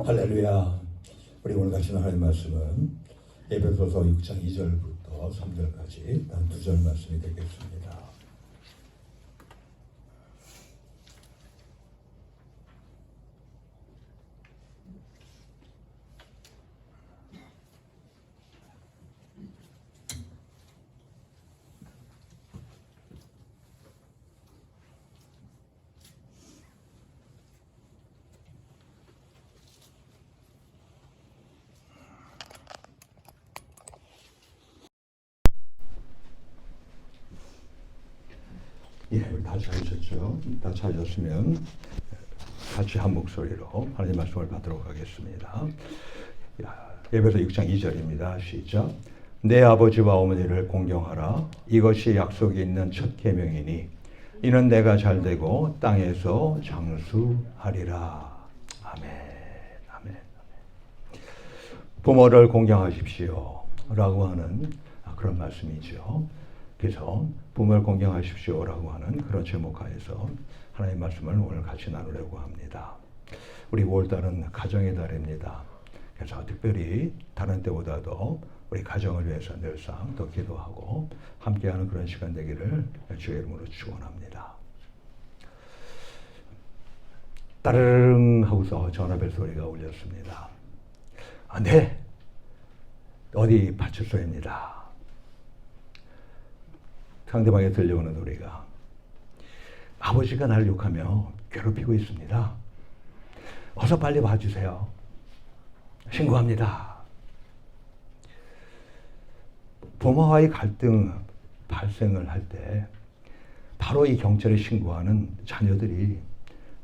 할렐루야. 우리 오늘 같이 하나님 말씀은 에베소서 6장 2절부터 3절까지 단 2절 말씀이 되겠습니다. 예, 우리 다 찾으셨죠? 다 찾으셨으면 같이 한 목소리로 하나님 말씀을 받도록 하겠습니다. 에베소 6장 2절입니다. 시작. 내 아버지와 어머니를 공경하라. 이것이 약속이 있는 첫 계명이니 이는 내가 잘되고 땅에서 장수하리라. 아멘. 아멘. 부모를 공경하십시오. 라고 하는 그런 말씀이죠. 그래서 부모를 공경하십시오라고 하는 그런 제목하에서 하나님의 말씀을 오늘 같이 나누려고 합니다. 우리 5월달은 가정의 달입니다. 그래서 특별히 다른 때보다도 우리 가정을 위해서 늘상 더 기도하고 함께하는 그런 시간 되기를 주의 이름으로 축원합니다. 따르릉 하고서 전화벨 소리가 울렸습니다. 네, 어디 파출소입니다. 상대방에 들려오는 노래가 아버지가 나를 욕하며 괴롭히고 있습니다. 어서 빨리 와주세요. 신고합니다. 부모와의 갈등 발생을 할 때 바로 이 경찰에 신고하는 자녀들이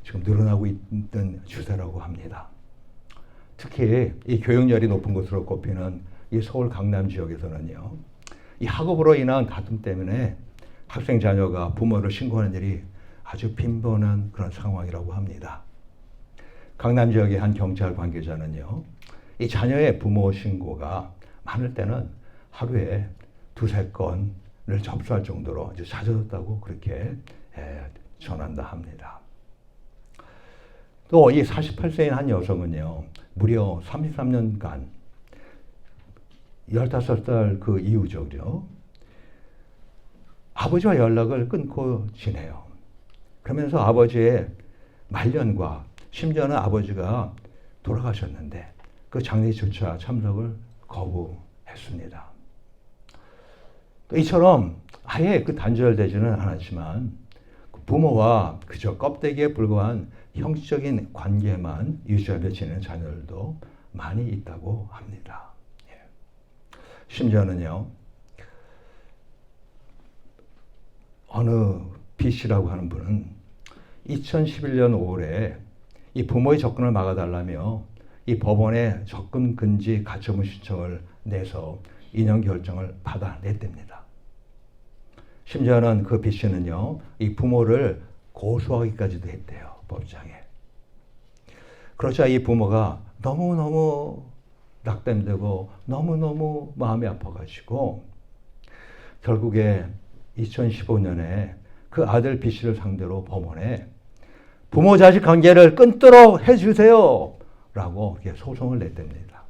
지금 늘어나고 있는 추세라고 합니다. 특히 이 교육열이 높은 곳으로 꼽히는 이 서울 강남 지역에서는요. 이 학업으로 인한 다툼 때문에 학생 자녀가 부모를 신고하는 일이 아주 빈번한 그런 상황이라고 합니다. 강남 지역의 한 경찰 관계자는요, 이 자녀의 부모 신고가 많을 때는 하루에 2-3건을 접수할 정도로 이제 잦아졌다고 그렇게 전한다 합니다. 또 이 48세인 한 여성은요, 무려 33년간 15살 그 이후죠. 아버지와 연락을 끊고 지내요. 그러면서 아버지의 말년과 심지어는 아버지가 돌아가셨는데 그 장례조차 참석을 거부했습니다. 또 이처럼 아예 그 단절되지는 않았지만 부모와 그저 껍데기에 불과한 형식적인 관계만 유지하며 지내는 자녀들도 많이 있다고 합니다. 심지어는요, 어느 B씨라고 하는 분은 2011년 5월에 이 부모의 접근을 막아달라며 이 법원에 접근 금지 가처분 신청을 내서 인용 결정을 받아냈답니다. 심지어는 그 B씨는요, 이 부모를 고소하기까지도 했대요, 법정에. 그러자 이 부모가 너무너무 낙담되고 너무너무 마음이 아파가지고 결국에 2015년에 그 아들 B씨를 상대로 법원에 부모 자식 관계를 끊도록 해주세요 라고 소송을 냈답니다.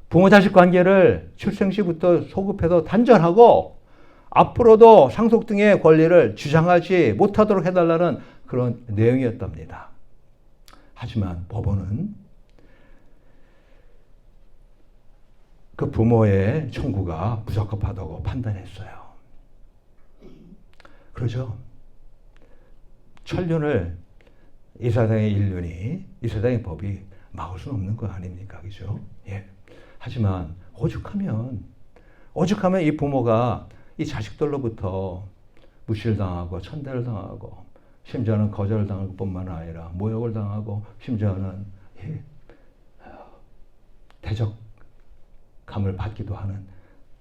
부모 자식 관계를 출생 시부터 소급해서 단절하고 앞으로도 상속 등의 권리를 주장하지 못하도록 해달라는 그런 내용이었답니다. 하지만 법원은 그 부모의 청구가 부적합하다고 판단했어요. 그러죠. 천륜을 이 세상의 인륜이, 이 세상의 법이 막을 수는 없는 거 아닙니까? 그죠? 예. 하지만 오죽하면 이 부모가 이 자식들로부터 무시를 당하고 천대를 당하고 심지어는 거절을 당할 뿐만 아니라 모욕을 당하고 심지어는 대적감을 받기도 하는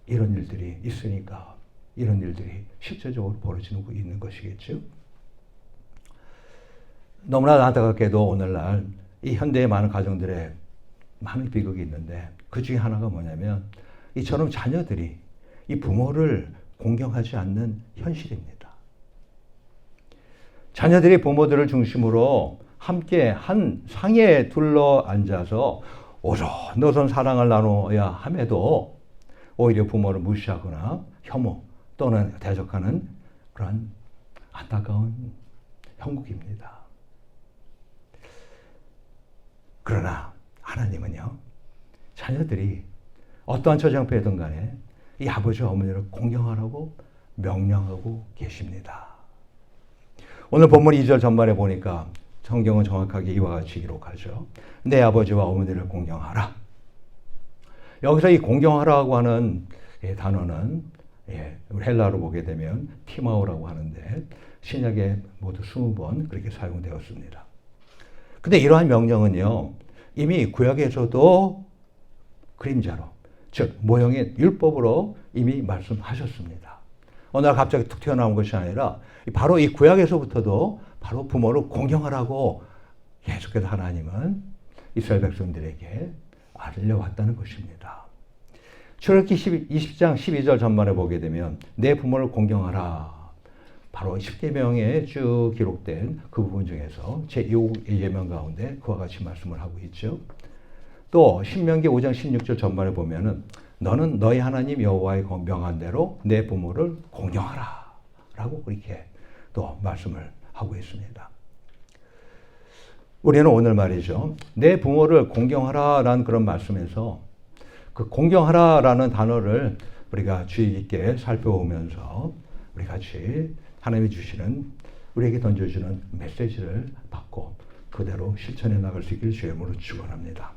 이런 일들이 있으니까 이런 일들이 실제적으로 벌어지고 있는 것이겠죠. 너무나 안타깝게도 오늘날 이 현대의 많은 가정들에 많은 비극이 있는데 그 중에 하나가 뭐냐면 이처럼 자녀들이 이 부모를 공경하지 않는 현실입니다. 자녀들이 부모들을 중심으로 함께 한 상에 둘러 앉아서 오손도손 사랑을 나누어야 함에도 오히려 부모를 무시하거나 혐오 또는 대적하는 그런 안타까운 형국입니다. 그러나 하나님은요, 자녀들이 어떠한 처형패든 간에 이 아버지와 어머니를 공경하라고 명령하고 계십니다. 오늘 본문 2절 전반에 보니까 성경은 정확하게 이와 같이 기록하죠. 내 아버지와 어머니를 공경하라. 여기서 이 공경하라고 하는 단어는 우리 헬라어로 보게 되면 티마오라고 하는데 신약에 모두 20번 그렇게 사용되었습니다. 근데 이러한 명령은요, 이미 구약에서도 그림자로, 즉 모형의 율법으로 이미 말씀하셨습니다. 어느 날 갑자기 툭 튀어나온 것이 아니라 바로 이 구약에서부터도 바로 부모를 공경하라고 계속해서 하나님은 이스라엘 백성들에게 알려왔다는 것입니다. 출애굽기 20장 12절 전반에 보게 되면 내 부모를 공경하라. 바로 10계명에 쭉 기록된 그 부분 중에서 제2의 예명 가운데 그와 같이 말씀을 하고 있죠. 또 신명기 5장 16절 전반에 보면은 너는 너희 하나님 여호와의 명한 대로 내 부모를 공경하라 라고 그렇게 또 말씀을 하고 있습니다. 우리는 오늘 말이죠, 내 부모를 공경하라 라는 그런 말씀에서 그 공경하라 라는 단어를 우리가 주의 깊게 살펴보면서 우리 같이 하나님이 주시는, 우리에게 던져주는 메시지를 받고 그대로 실천해 나갈 수 있기를 주의 이름으로 축원합니다.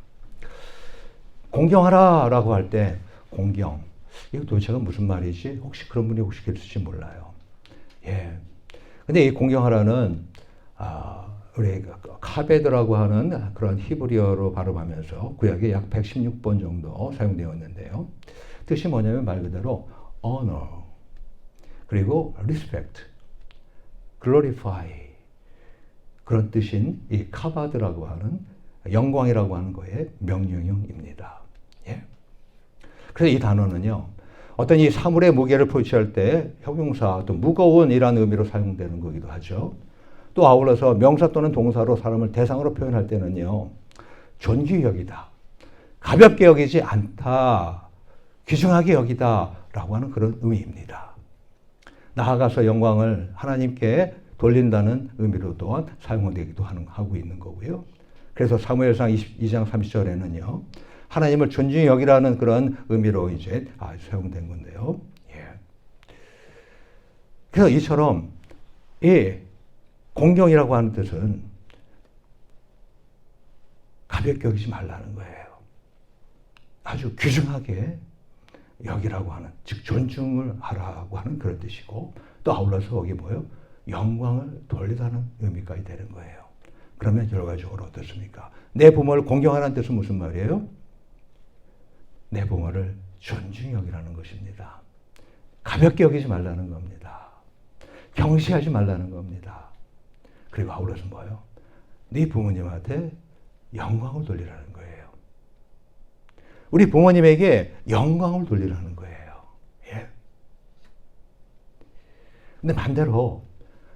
공경하라 라고 할 때 공경, 이거 도대체가 무슨 말이지? 혹시 그런 분이 혹시 계실지 몰라요. 예. 근데 이 공경하라는 우리 카베드라고 하는 그런 히브리어로 발음하면서 구약에 약 116번 정도 사용되었는데요. 뜻이 뭐냐면 말 그대로 honor, 그리고 respect, glorify, 그런 뜻인 이 카바드라고 하는 영광이라고 하는 거의 명령형입니다. 예. 그래서 이 단어는요, 어떤 이 사물의 무게를 표시할 때 형용사, 또 무거운이라는 의미로 사용되는 거기도 하죠. 또 아울러서 명사 또는 동사로 사람을 대상으로 표현할 때는요, 존귀히 여기다, 가볍게 여기지 않다, 귀중하게 여기다 라고 하는 그런 의미입니다. 나아가서 영광을 하나님께 돌린다는 의미로 또한 사용되기도 하고 있는 거고요. 그래서 사무엘상 22장 30절에는요, 하나님을 존중히 여기라는 그런 의미로 이제 사용된 건데요. 예. 그래서 이처럼 이 공경이라고 하는 뜻은 가볍게 여기지 말라는 거예요. 아주 귀중하게 여기라고 하는, 즉 존중을 하라고 하는 그런 뜻이고, 또 아울러서 거기 뭐예요? 영광을 돌리라는 의미까지 되는 거예요. 그러면 결과적으로 어떻습니까? 내 부모를 공경하라는 뜻은 무슨 말이에요? 내 부모를 존중히 여기라는 것입니다. 가볍게 여기지 말라는 겁니다. 경시하지 말라는 겁니다. 그리고 아울러서 뭐예요? 네 부모님한테 영광을 돌리라는 거예요. 우리 부모님에게 영광을 돌리라는 거예요. 예. 근데 반대로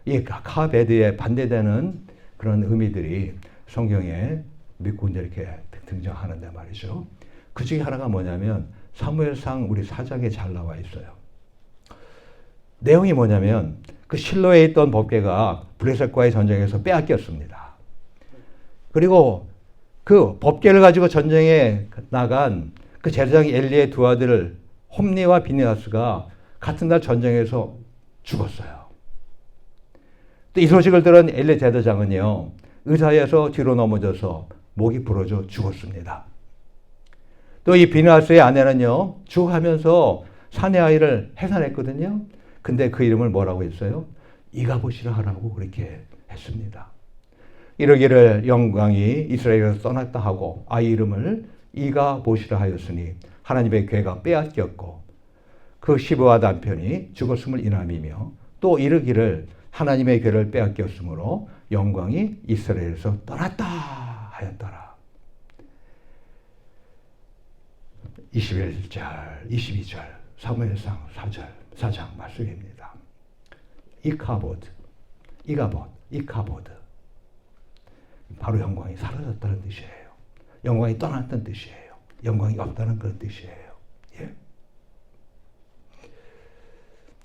이 카베드에 반대되는 그런 의미들이 성경에 몇 군데 이렇게 등장하는데 말이죠. 그 중에 하나가 뭐냐면 사무엘상 우리 4장에 잘 나와 있어요. 내용이 뭐냐면 그 실로에 있던 법궤가 블레셋과의 전쟁에서 빼앗겼습니다. 그리고 그 법궤를 가지고 전쟁에 나간 그 제사장 엘리의 두 아들 홈니와 비느하스가 같은 날 전쟁에서 죽었어요. 또 이 소식을 들은 엘리 제사장은요, 의자에서 뒤로 넘어져서 목이 부러져 죽었습니다. 또 이 비느하스의 아내는요, 죽어가면서 사내 아이를 해산했거든요. 근데 그 이름을 뭐라고 했어요? 이가봇이라 하라고 그렇게 했습니다. 이러기를 영광이 이스라엘에서 떠났다 하고 아이 이름을 이가봇이라 하였으니 하나님의 궤가 빼앗겼고 그 시부와 남편이 죽었음을 인함이며, 또 이르기를 하나님의 궤를 빼앗겼으므로 영광이 이스라엘에서 떠났다 하였더라. 21절, 22절 사무엘상 4장 말씀입니다. 이카보드, 이가봇, 이카보드. 바로 영광이 사라졌다는 뜻이에요. 영광이 떠났다는 뜻이에요. 영광이 없다는 그런 뜻이에요. 예?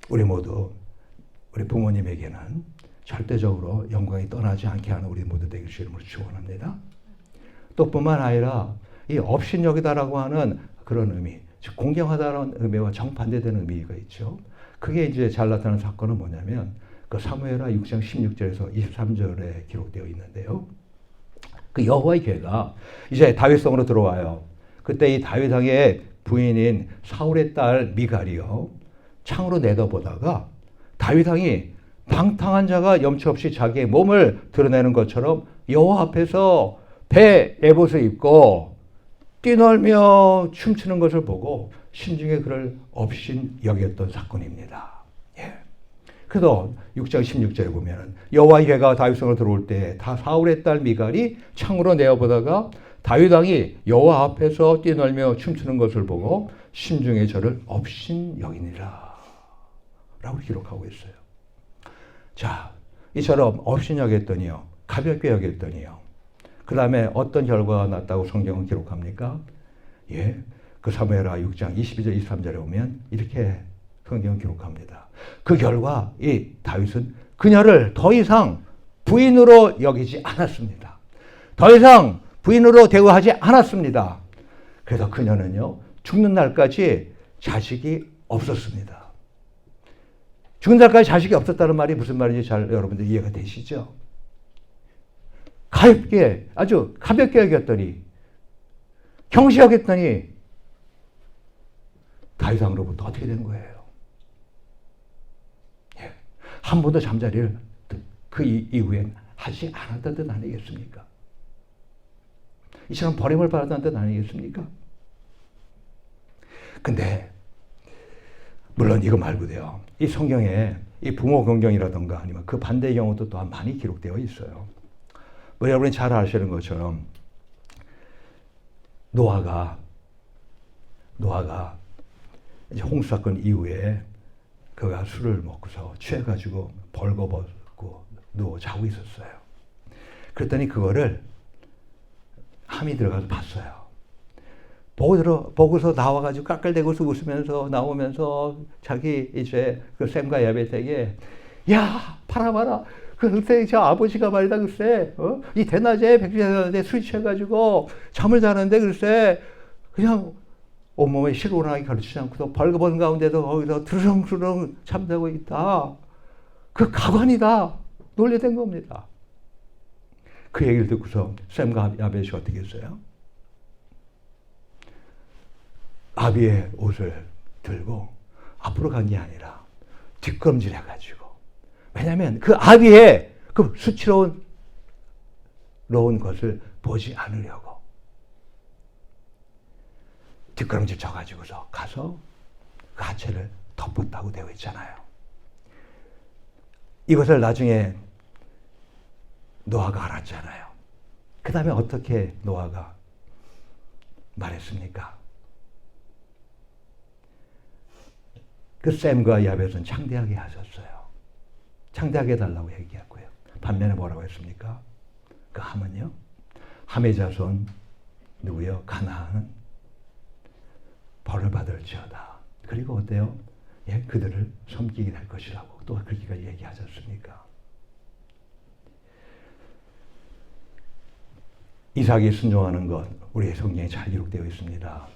우리 모두 우리 부모님에게는 절대적으로 영광이 떠나지 않게 하는 우리 모두 되길 주님으로 축원합니다. 또 뿐만 아니라 이 업신여기다라고 하는 그런 의미, 즉 공경하다라는 의미와 정반대되는 의미가 있죠. 그게 이제 잘 나타나는 사건은 뭐냐면 그 사무엘하 6장 16절에서 23절에 기록되어 있는데요. 그 여호와의 괴가 이제 다윗성으로 들어와요. 그때 이 다윗 왕의 부인인 사울의 딸 미갈이요, 창으로 내다보다가 다윗 왕이 방탕한 자가 염치 없이 자기의 몸을 드러내는 것처럼 여호와 앞에서 배 에봇을 입고 뛰놀며 춤추는 것을 보고 심중에 그를 업신 여겼던 사건입니다. 예. 그래도 6장 16절에 보면은 여호와의 괴가 다윗성으로 들어올 때 다 사울의 딸 미갈이 창으로 내어보다가 다윗 왕이 여호와 앞에서 뛰놀며 춤추는 것을 보고 심중에 저를 업신 여기니라 라고 기록하고 있어요. 자, 이처럼 업신 여겼더니요, 가볍게 여겼더니요, 그 다음에 어떤 결과가 났다고 성경은 기록합니까? 예, 그 사무엘하 6장 22절 23절에 보면 이렇게 성경은 기록합니다. 그 결과 이 다윗은 그녀를 더 이상 부인으로 여기지 않았습니다. 더 이상 부인으로 대우하지 않았습니다. 그래서 그녀는요, 죽는 날까지 자식이 없었습니다. 죽은 날까지 자식이 없었다는 말이 무슨 말인지 잘 여러분들 이해가 되시죠? 가볍게, 아주 가볍게 여겼더니, 경시 여겼더니 다윗 왕으로부터 어떻게 된 거예요? 예. 한 번도 잠자리를 그 이후엔 하지 않았던 뜻 아니겠습니까? 이처럼 버림을 받았다는 뜻 아니겠습니까? 근데 물론 이거 말고도요, 이 성경에 이 부모 공경이라든가 아니면 그 반대의 경우도 또한 많이 기록되어 있어요. 뭐 여러분이 잘 아시는 것처럼 노아가 이제 홍수 사건 이후에 그가 술을 먹고서 취해가지고 벌거벗고 누워 자고 있었어요. 그랬더니 그거를 함이 들어가서 봤어요. 보고서 나와가지고 깔깔대고서 웃으면서 나오면서 자기 이제 그 샘과 야벳에게, 야, 봐라. 글쎄, 저 아버지가 말이다, 글쎄, 이 대낮에 백주대낮에 술 취해가지고 잠을 자는데 글쎄, 그냥 온몸에 실오라기 가르치지 않고도 벌거벗은 가운데도 거기서 드렁드렁 잠자고 있다. 그 가관이다. 놀래된 겁니다. 그 얘기를 듣고서 샘과 야벳이 어떻게 했어요? 아비의 옷을 들고 앞으로 간 게 아니라 뒷걸음질해가지고, 왜냐하면 그 아비의 그 수치로운 것을 보지 않으려고 뒷걸음질 쳐가지고서 가서 그 하체를 덮었다고 되어 있잖아요. 이것을 나중에 노아가 알았잖아요. 그 다음에 어떻게 노아가 말했습니까? 그 샘과 야벳은 창대하게 하셨어요. 창대하게 해달라고 얘기했고요. 반면에 뭐라고 했습니까? 그 함은요, 함의 자손 누구요? 가나안은 벌을 받을지어다. 그리고 어때요? 예, 그들을 섬기게 될 것이라고 또 그렇게 얘기하지 않습니까? 이삭이 순종하는 것, 우리의 성경에 잘 기록되어 있습니다.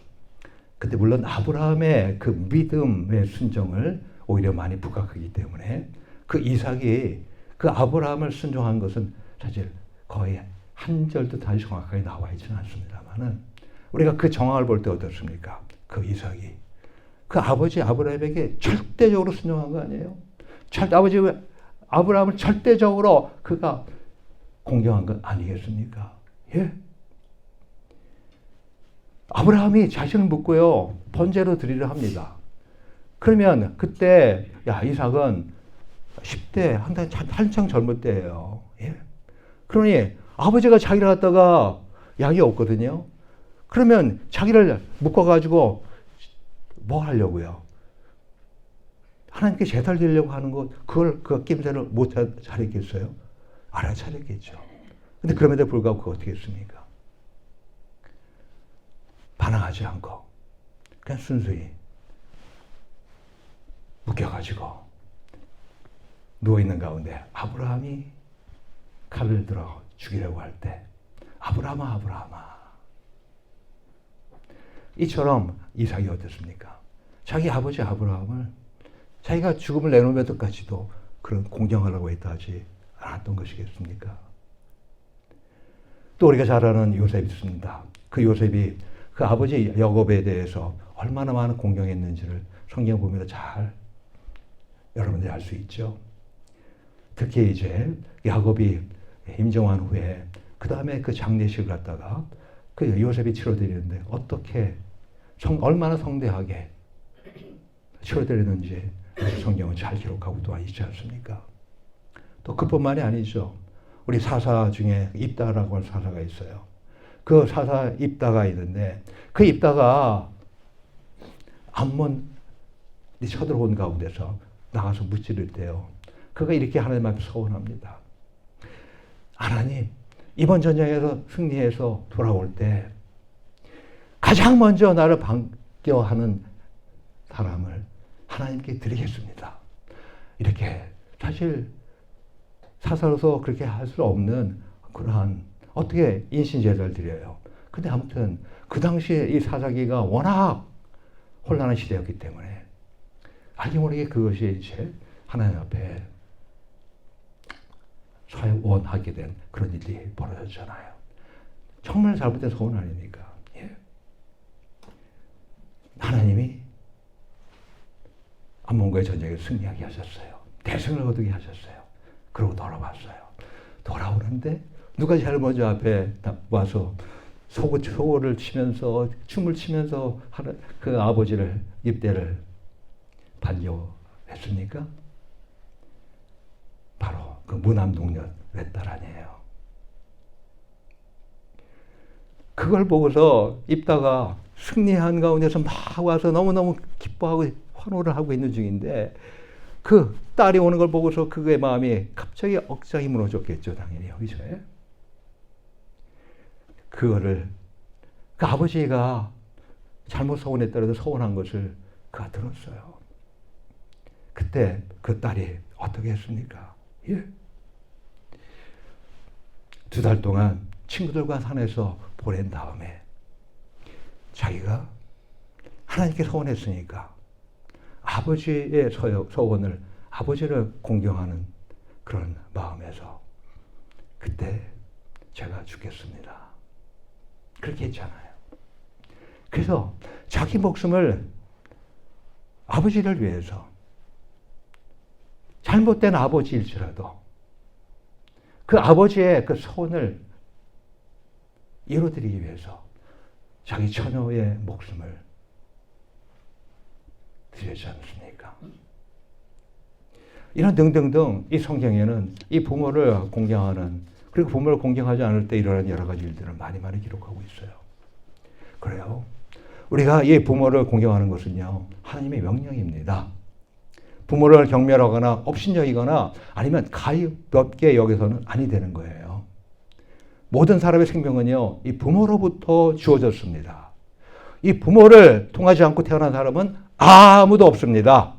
근데 물론 아브라함의 그 믿음의 순종을 오히려 많이 부각하기 때문에 그 이삭이 그 아브라함을 순종한 것은 사실 거의 한 절도 다시 정확하게 나와 있지는 않습니다만은 우리가 그 정황을 볼 때 어떻습니까? 그 이삭이 그 아버지 아브라함에게 절대적으로 순종한 거 아니에요? 아버지 아브라함을 절대적으로 그가 공경한 것 아니겠습니까? 예? 아브라함이 자신을 묻고요, 번제로 드리려 합니다. 그러면 그때 이삭은 10대 한창 젊을 때예요. 예? 그러니 아버지가 자기를 갖다가 양이 없거든요. 그러면 자기를 묶어가지고 뭐 하려고요? 하나님께 제사를 드리려고 하는 것, 그걸 그 낌새를 못 차렸겠어요? 알아차렸겠죠. 근데 그럼에도 불구하고 그거 어떻게 했습니까? 반항하지 않고 그냥 순수히 묶여가지고 누워있는 가운데 아브라함이 칼을 들어 죽이려고 할 때 아브라함아 아브라함아, 이처럼 이삭이 어땠습니까? 자기 아버지 아브라함을 자기가 죽음을 내놓으면서까지도 그런 공경하라고 했다 하지 않았던 것이겠습니까? 또 우리가 잘 아는 요셉이 있습니다. 그 요셉이 그 아버지 야곱에 대해서 얼마나 많은 공경했는지를 성경 보면 잘 여러분들이 알 수 있죠. 특히 이제 야곱이 임종한 후에 그 다음에 그 장례식을 갖다가 그 요셉이 치러드리는데 어떻게 얼마나 성대하게 치러드리는지 성경은 잘 기록하고 또 있지 않습니까? 또 그뿐만이 아니죠. 우리 사사 중에 입다라고 할 사사가 있어요. 그 사사 입다가 있는데 그 입다가 암몬이 쳐들어온 가운데서 나가서 무찌를 때요. 그가 이렇게 하나님 앞에 서원합니다. 하나님, 이번 전쟁에서 승리해서 돌아올 때 가장 먼저 나를 반겨하는 사람을 하나님께 드리겠습니다. 이렇게 사실 사사로서 그렇게 할 수 없는 그러한 어떻게 인신제사를 드려요. 근데 아무튼 그 당시에 이 사사기가 워낙 혼란한 시대였기 때문에 알게 모르게 그것이 이제 하나님 앞에 서원하게 된 그런 일이 벌어졌잖아요. 정말 잘못된 소원 아닙니까? 예. 하나님이 암몬과의 전쟁에 승리하게 하셨어요. 대승을 거두게 하셨어요. 그러고 돌아왔어요. 돌아오는데 누가 제일 먼저 앞에 와서 소고를 치면서 춤을 치면서 그 아버지를 입대를 반겨했습니까? 바로 그 무남동녀 렛달 아니에요. 그걸 보고서 입다가 승리한 가운데서 막 와서 너무너무 기뻐하고 환호를 하고 있는 중인데 그 딸이 오는 걸 보고서 그의 마음이 갑자기 억장이 무너졌겠죠. 당연히 여기서. 그거를 그 아버지가 잘못 서원했더라도 서원한 것을 그가 들었어요. 그때 그 딸이 어떻게 했습니까? 예. 2달 동안 친구들과 산에서 보낸 다음에 자기가 하나님께 서원했으니까 아버지의 서원을 아버지를 공경하는 그런 마음에서 그때 제가 죽겠습니다. 그렇게 했잖아요. 그래서 자기 목숨을 아버지를 위해서 잘못된 아버지일지라도 그 아버지의 그 소원을 이루어드리기 위해서 자기 처녀의 목숨을 드리지 않습니까? 이런 등등등 이 성경에는 이 부모를 공경하는 그리고 부모를 공경하지 않을 때 일어나는 여러 가지 일들을 많이 기록하고 있어요. 그래요. 우리가 이 부모를 공경하는 것은요, 하나님의 명령입니다. 부모를 경멸하거나 업신여기거나 아니면 가볍게 여기서는 아니 되는 거예요. 모든 사람의 생명은요, 이 부모로부터 주어졌습니다. 이 부모를 통하지 않고 태어난 사람은 아무도 없습니다.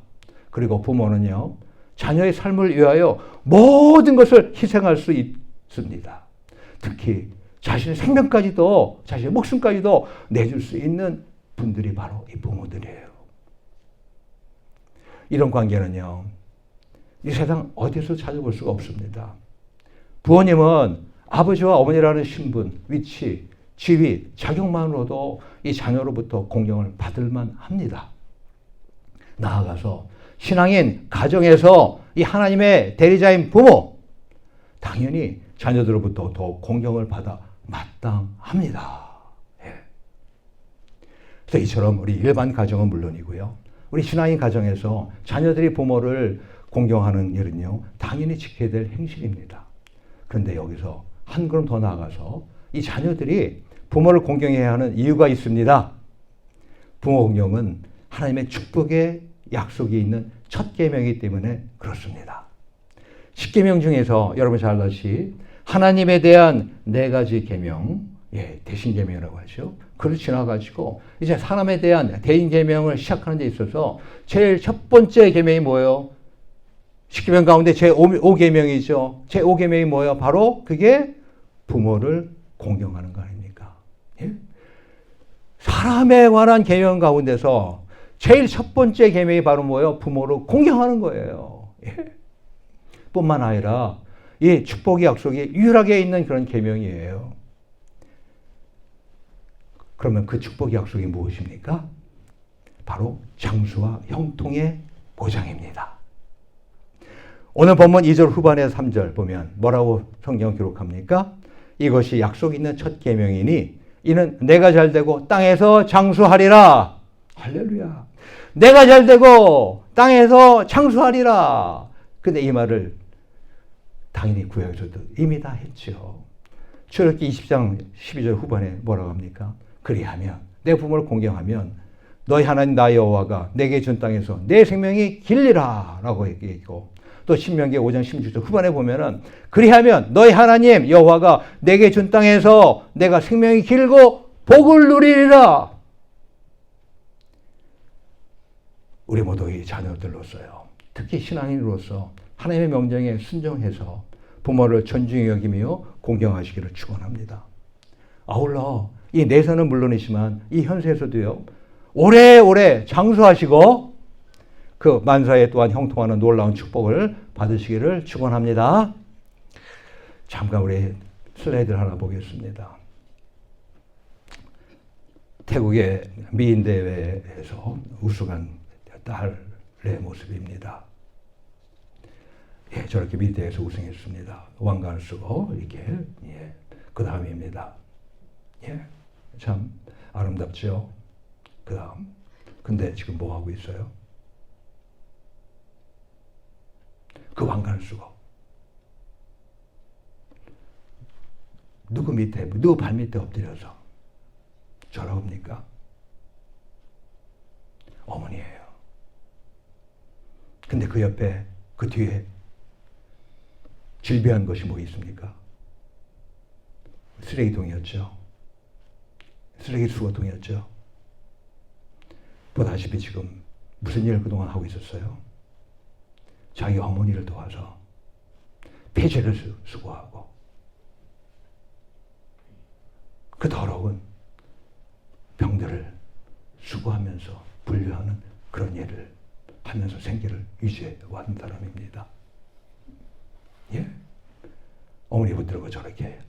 그리고 부모는요, 자녀의 삶을 위하여 모든 것을 희생할 수 있습니다. 특히 자신의 생명까지도, 자신의 목숨까지도 내줄 수 있는 분들이 바로 이 부모들이에요. 이런 관계는요, 이 세상 어디서 찾아볼 수가 없습니다. 부모님은 아버지와 어머니라는 신분, 위치, 지위, 자격만으로도 이 자녀로부터 공경을 받을만 합니다. 나아가서 신앙인 가정에서 이 하나님의 대리자인 부모, 당연히 자녀들로부터 더 공경을 받아 마땅합니다. 예. 그래서 이처럼 우리 일반 가정은 물론이고요. 우리 신앙인 가정에서 자녀들이 부모를 공경하는 일은요, 당연히 지켜야 될 행실입니다. 그런데 여기서 한 걸음 더 나아가서 이 자녀들이 부모를 공경해야 하는 이유가 있습니다. 부모 공경은 하나님의 축복의 약속이 있는 첫 계명이기 때문에 그렇습니다. 10계명 중에서 여러분 잘 아시다시피 하나님에 대한 네 가지 계명, 대신 계명이라고 하죠. 그걸 지나가지고 이제 사람에 대한 대인 계명을 시작하는 데 있어서 제일 첫 번째 계명이 뭐예요? 십계명 가운데 제5계명이죠. 제5계명이 뭐예요? 바로 그게 부모를 공경하는 거 아닙니까? 예? 사람에 관한 계명 가운데서 제일 첫 번째 계명이 바로 뭐예요? 부모를 공경하는 거예요. 예? 뿐만 아니라 이 축복의 약속이 유일하게 있는 그런 계명이에요. 그러면 그 축복의 약속이 무엇입니까? 바로 장수와 형통의 보장입니다. 오늘 본문 2절 후반에서 3절 보면 뭐라고 성경은 기록합니까? 이것이 약속 있는 첫 계명이니 이는 내가 잘되고 땅에서 장수하리라. 할렐루야. 내가 잘되고 땅에서 장수하리라. 근데 이 말을 당연히 구약에서도 이미 다 했죠. 출애굽기 20장 12절 후반에 뭐라고 합니까? 그리하면 내 부모를 공경하면 너희 하나님 나 여호와가 내게 준 땅에서 내 생명이 길리라 라고 얘기했고, 또 신명기 5장 16절 후반에 보면은 그리하면 너희 하나님 여호와가 내게 준 땅에서 내가 생명이 길고 복을 누리리라. 우리 모두의 자녀들로서요, 특히 신앙인으로서 하나님의 명령에 순종해서 부모를 존중히 여기며 공경하시기를 축원합니다. 아울러 이 내세는 물론이지만 이 현세에서도요, 오래오래 장수하시고 그 만사에 또한 형통하는 놀라운 축복을 받으시기를 축원합니다. 잠깐 우리 슬라이드를 하나 보겠습니다. 태국의 미인 대회에서 우승한 딸의 모습입니다. 예, 저렇게 미인 대회에서 우승했습니다. 왕관을 쓰고 이렇게, 예, 그 다음입니다. 예, 참 아름답죠. 그 다음. 근데 지금 뭐 하고 있어요? 그 왕관을 쓰고 누구 발 밑에 엎드려서 저라고 합니까? 어머니예요. 근데 그 옆에, 그 뒤에 질비한 것이 뭐 있습니까? 쓰레기통이었죠. 쓰레기 수거통이었죠. 보다시피 지금 무슨 일을 그동안 하고 있었어요? 자기 어머니를 도와서 폐지를 수거하고 그 더러운 병들을 수거하면서 분류하는 그런 일을 하면서 생계를 유지해왔는 사람입니다. 예? 어머니 붙들고 저렇게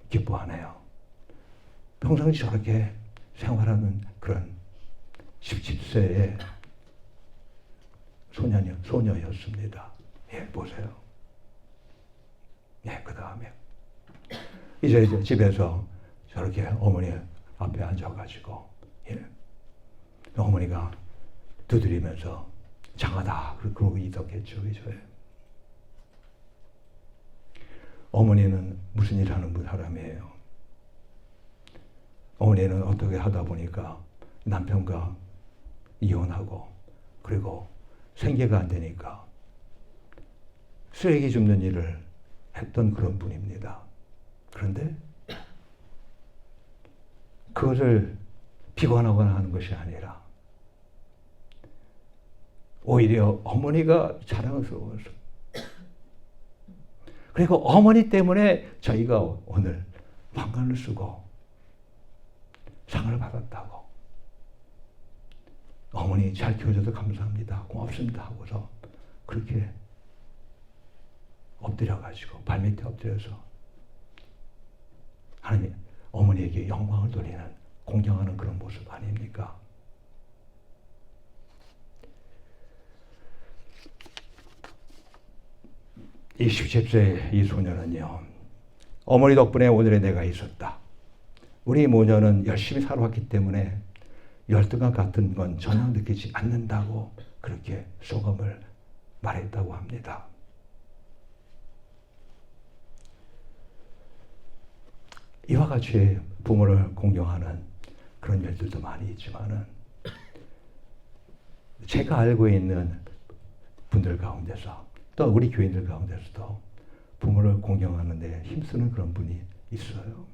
기뻐하네요. 평상시 저렇게 생활하는 그런 17세의 소녀였습니다. 예, 보세요. 예, 그 다음에 이제 집에서 저렇게 어머니 앞에 앉아가지고, 예, 어머니가 두드리면서 장하다 그러고 있었겠죠, 그죠? 어머니는 무슨 일 하는 사람이에요? 어머니는 어떻게 하다 보니까 남편과 이혼하고, 그리고 생계가 안 되니까 쓰레기 줍는 일을 했던 그런 분입니다. 그런데 그것을 비관하거나 하는 것이 아니라 오히려 어머니가 자랑스러워서, 그리고 어머니 때문에 저희가 오늘 왕관을 쓰고 상을 받았다고, 어머니 잘 키워줘서 감사합니다, 고맙습니다 하고서 그렇게 엎드려가지고 발밑에 엎드려서 하나님, 어머니에게 영광을 돌리는, 공경하는 그런 모습 아닙니까? 이 17세의 이 소녀는요, 어머니 덕분에 오늘의 내가 있었다. 우리 모녀는 열심히 살아왔기 때문에 열등감 같은 건 전혀 느끼지 않는다고 그렇게 소감을 말했다고 합니다. 이와 같이 부모를 공경하는 그런 일들도 많이 있지만은, 제가 알고 있는 분들 가운데서, 또 우리 교인들 가운데서도 부모를 공경하는 데 힘쓰는 그런 분이 있어요.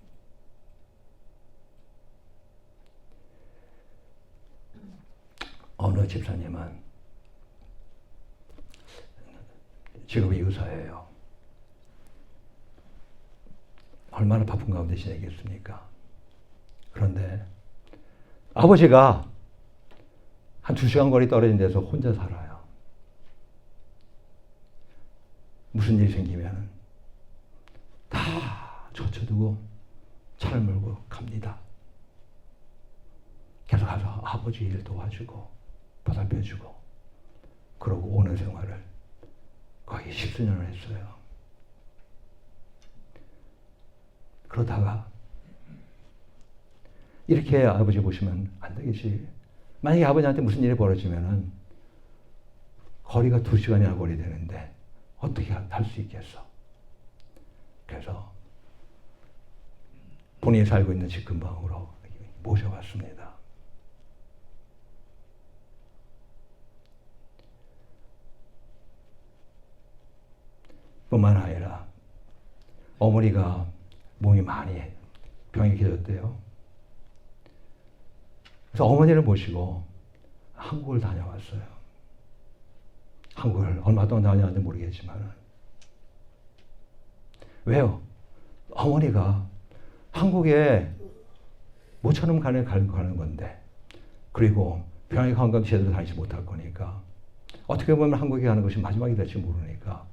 어느 집사님은 직업이 의사예요. 얼마나 바쁜 가운데 지내겠습니까? 그런데 아버지가 한 2시간 거리 떨어진 데서 혼자 살아요. 무슨 일이 생기면 다 젖혀두고 차를 몰고 갑니다. 계속 가서 아버지 일 도와주고 보살펴주고 그러고 오는 생활을 거의 10수년을 했어요. 그러다가 이렇게 아버지 보시면 안 되겠지. 만약에 아버지한테 무슨 일이 벌어지면은 거리가 2시간이나 거리 되는데 어떻게 할 수 있겠어? 그래서 본인이 살고 있는 집 근방으로 모셔왔습니다. 뿐만 아니라 어머니가 몸이 많이 병이 계셨대요. 그래서 어머니를 모시고 한국을 다녀왔어요. 한국을 얼마 동안 다녀왔는지 모르겠지만 왜요? 어머니가 한국에 모처럼 가는 건데 그리고 병이 관광 제대로 다니지 못할 거니까 어떻게 보면 한국에 가는 것이 마지막이 될지 모르니까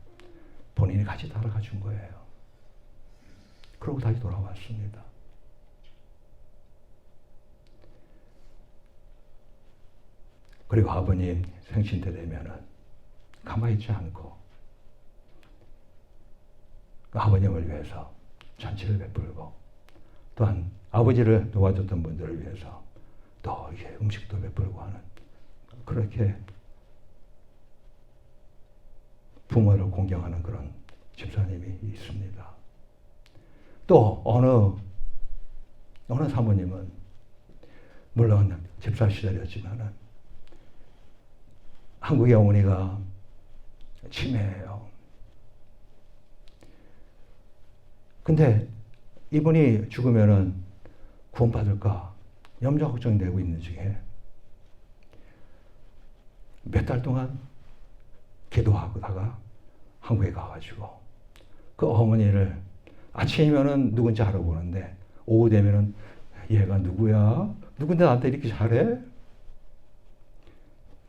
본인이 같이 따라가 준 거예요. 그러고 다시 돌아왔습니다. 그리고 아버님 생신 때 되면은 가만히 있지 않고 아버님을 위해서 잔치를 베풀고 또한 아버지를 도와줬던 분들을 위해서 또 이렇게 음식도 베풀고 하는 그렇게 부모를 공경하는 그런 집사님이 있습니다. 또 어느 사모님은 물론 집사 시절이었지만은 한국의 어머니가 치매예요. 근데 이분이 죽으면은 구원받을까 염려 걱정되고 있는 중에 몇 달 동안 기도하다가 한국에 가가지고 그 어머니를 아침이면은 누군지 알아보는데 오후 되면은 얘가 누구야? 누군데 나한테 이렇게 잘해?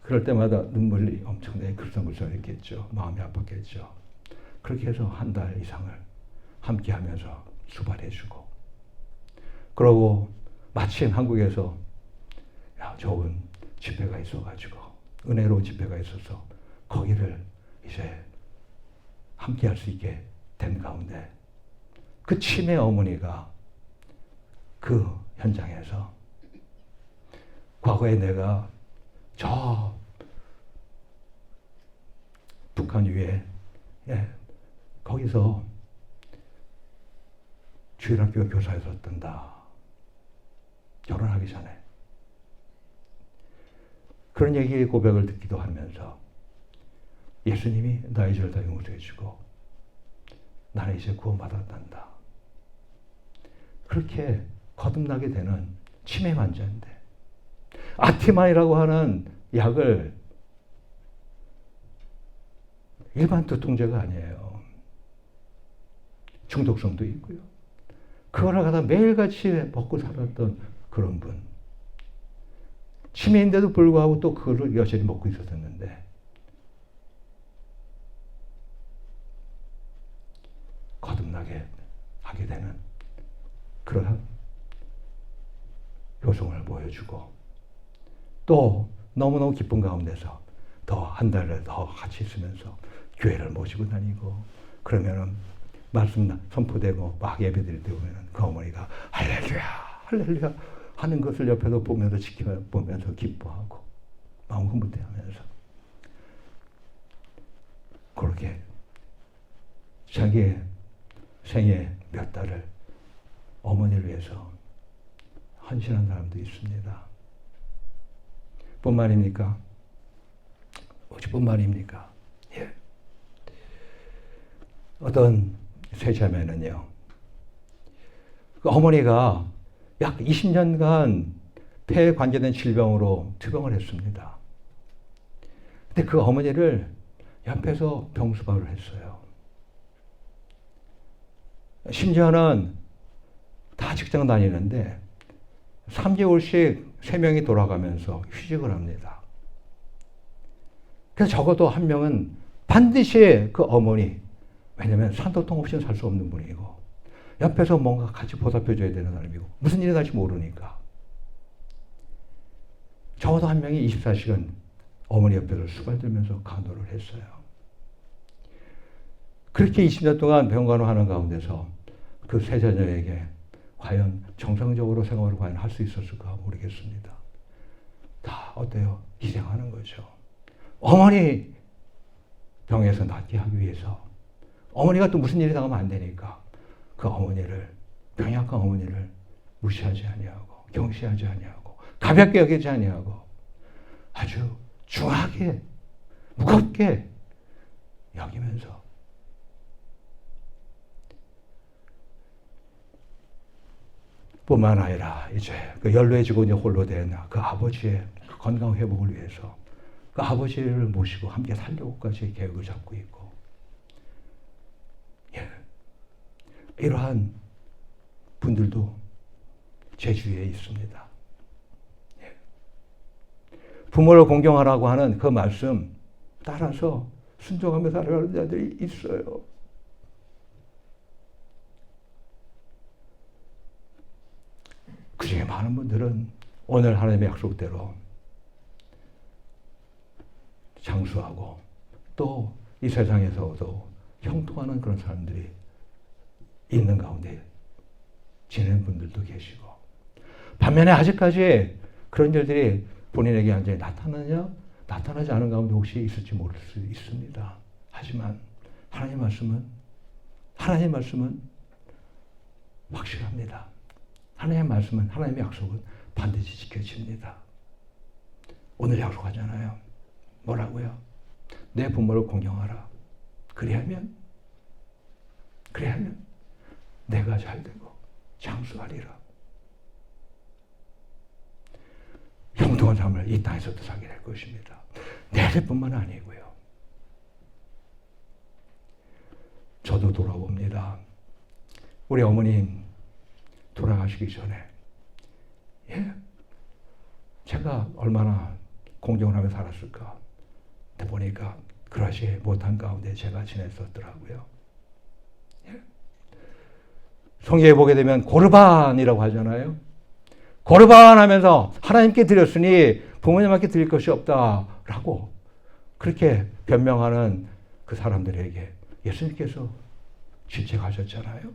그럴 때마다 눈물이 엄청나게 글썽글썽했겠죠. 마음이 아팠겠죠. 그렇게 해서 한 달 이상을 함께 하면서 수발해주고 그러고 마침 한국에서 좋은 집회가 있어가지고 은혜로운 집회가 있어서 거기를 이제 함께 할 수 있게 된 가운데 그 치매 어머니가 그 현장에서 과거에 내가 저 북한 위에 거기서 주일학교 교사였었단다. 결혼하기 전에. 그런 얘기 고백을 듣기도 하면서 예수님이 나의 죄를 다 용서해 주고 나는 이제 구원받았단다. 그렇게 거듭나게 되는 치매 환자인데 아티마이라고 하는 약을 일반 두통제가 아니에요. 중독성도 있고요. 그거를 갖다 매일같이 먹고 살았던 그런 분. 치매인데도 불구하고 또 그거를 여전히 먹고 있었는데 거듭나게 하게 되는 그러한 효성을 보여주고 또 너무너무 기쁜 가운데서 더 한 달을 더 같이 있으면서 교회를 모시고 다니고 그러면은 말씀 선포되고 막 예배드릴 때 보면은 그 어머니가 할렐루야 할렐루야 하는 것을 옆에서 보면서 지켜보면서 기뻐하고 마음 흐뭇해하면서 그렇게 자기의 생애 몇 달을 어머니를 위해서 헌신한 사람도 있습니다. 뿐만입니까? 어찌뿐만입니까? 예. 어떤 세 자매는요, 그 어머니가 약 20년간 폐에 관계된 질병으로 투병을 했습니다. 근데 그 어머니를 옆에서 병수발을 했어요. 심지어는 다 직장 다니는데 3개월씩 3명이 돌아가면서 휴직을 합니다. 그래서 적어도 한 명은 반드시 그 어머니, 왜냐면 산소통 없이는 살 수 없는 분이고 옆에서 뭔가 같이 보살펴줘야 되는 사람이고 무슨 일이 날지 모르니까 적어도 한 명이 24시간 어머니 옆에서 수발들면서 간호를 했어요. 그렇게 20년 동안 병간호하는 가운데서 그 세 자녀에게 과연 정상적으로 생활을 과연 할 수 있었을까 모르겠습니다. 다 어때요? 희생하는 거죠. 어머니 병에서 낫게 하기 위해서 어머니가 또 무슨 일이 당하면 안 되니까 그 어머니를, 병약한 어머니를 무시하지 아니하고 경시하지 아니하고 가볍게 여기지 아니하고 아주 중하게 무겁게 여기면서 뿐만 아니라 이제 그 연로해지고 이제 홀로 된 그 아버지의 건강 회복을 위해서 그 아버지를 모시고 함께 살려고까지 계획을 잡고 있고, 예, 이러한 분들도 제 주위에 있습니다. 예. 부모를 공경하라고 하는 그 말씀 따라서 순종하며 살아가는 자들이 있어요. 그 중에 많은 분들은 오늘 하나님의 약속대로 장수하고 또 이 세상에서도 형통하는 그런 사람들이 있는 가운데 지내는 분들도 계시고, 반면에 아직까지 그런 일들이 본인에게 완전히 나타나냐 나타나지 않은 가운데 혹시 있을지 모를 수 있습니다. 하지만 하나님의 말씀은 확실합니다. 하나님의 말씀은, 하나님의 약속은 반드시 지켜집니다. 오늘 약속하잖아요. 뭐라고요? 내 부모를 공경하라. 그리하면 내가 잘되고 장수하리라. 형통한 삶을 이 땅에서도 살게 될 것입니다. 내일뿐만 아니고요. 저도 돌아봅니다. 우리 어머님 돌아가시기 전에, 예, 제가 얼마나 공경을 하며 살았을까 보니까 그러지 못한 가운데 제가 지냈었더라고요. 예. 성경에 보게 되면 고르반이라고 하잖아요. 고르반 하면서 하나님께 드렸으니 부모님께 드릴 것이 없다라고 그렇게 변명하는 그 사람들에게 예수님께서 질책하셨잖아요.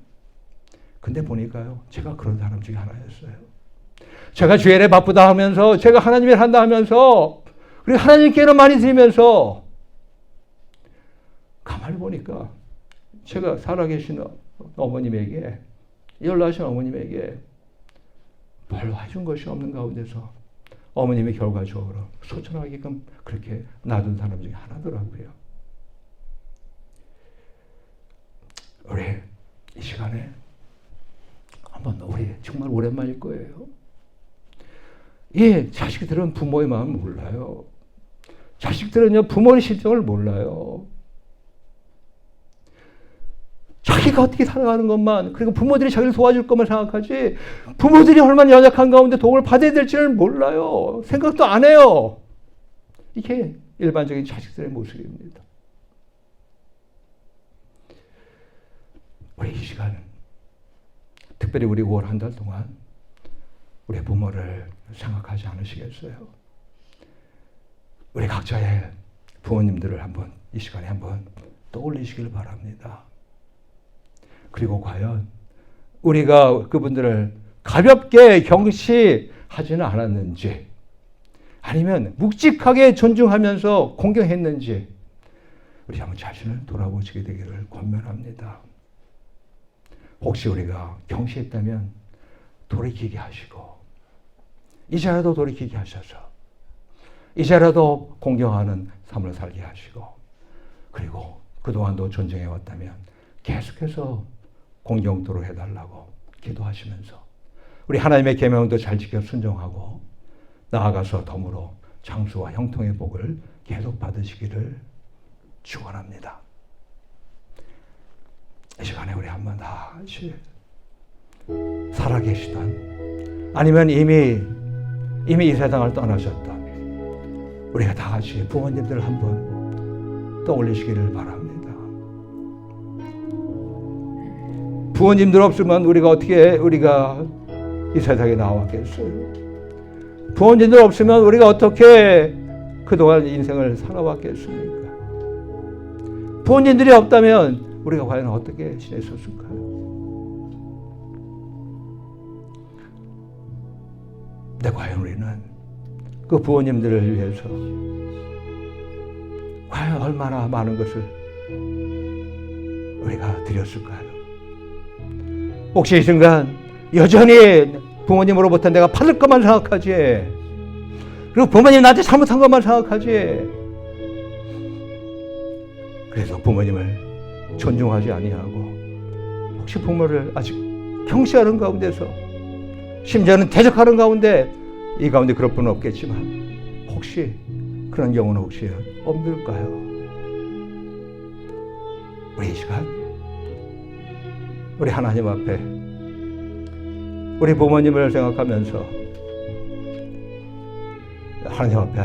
근데 보니까요, 제가 그런 사람 중에 하나였어요. 제가 주일에 바쁘다 하면서, 제가 하나님 일 한다 하면서, 그리고 하나님께는 많이 드리면서, 가만히 보니까 제가 살아계신 어머님에게, 연로하신 어머님에게 별로 해준 것이 없는 가운데서 어머님이 결과적으로 소천하게끔 그렇게 놔둔 사람 중에 하나더라고요. 우리 이 시간에 한번 우리 정말 오랜만일 거예요. 예, 자식들은 부모의 마음을 몰라요. 자식들은요, 부모의 심정을 몰라요. 자기가 어떻게 살아가는 것만, 그리고 부모들이 자기를 도와줄 것만 생각하지, 부모들이 얼마나 연약한 가운데 도움을 받아야 될지를 몰라요. 생각도 안 해요. 이게 일반적인 자식들의 모습입니다. 우리 이 시간, 특별히 우리 5월 한 달 동안 우리 부모를 생각하지 않으시겠어요? 우리 각자의 부모님들을 한번 이 시간에 한번 떠올리시길 바랍니다. 그리고 과연 우리가 그분들을 가볍게 경시하지는 않았는지, 아니면 묵직하게 존중하면서 공경했는지 우리 한번 자신을 돌아보시게 되기를 권면합니다. 혹시 우리가 경시했다면 돌이키게 하시고, 이제라도 돌이키게 하셔서 이제라도 공경하는 삶을 살게 하시고, 그리고 그동안도 존중해왔다면 계속해서 공경토록 해달라고 기도하시면서 우리 하나님의 계명도 잘 지켜 순종하고 나아가서 덤으로 장수와 형통의 복을 계속 받으시기를 축원합니다. 이 시간에 우리 한번 다시 살아계시던 아니면 이미 이 세상을 떠나셨던 우리가 다 같이 부모님들 한번 떠올리시기를 바랍니다. 부모님들 없으면 우리가 이 세상에 나왔겠어요? 부모님들 없으면 우리가 어떻게 그동안 인생을 살아왔겠습니까? 부모님들이 없다면 우리가 과연 어떻게 지냈었을까요? 근데 과연 우리는 그 부모님들을 위해서 과연 얼마나 많은 것을 우리가 드렸을까요? 혹시 이 순간 여전히 부모님으로부터 내가 받을 것만 생각하지, 그리고 부모님 나한테 잘못한 것만 생각하지, 그래서 부모님을 존중하지 아니하고 혹시 부모를 아직 경시하는 가운데서 심지어는 대적하는 가운데 이 가운데 그럴 분은 없겠지만 혹시 그런 경우는 혹시 없을까요? 우리 이 시간 우리 하나님 앞에 우리 부모님을 생각하면서 하나님 앞에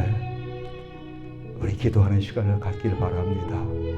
우리 기도하는 시간을 갖길 바랍니다.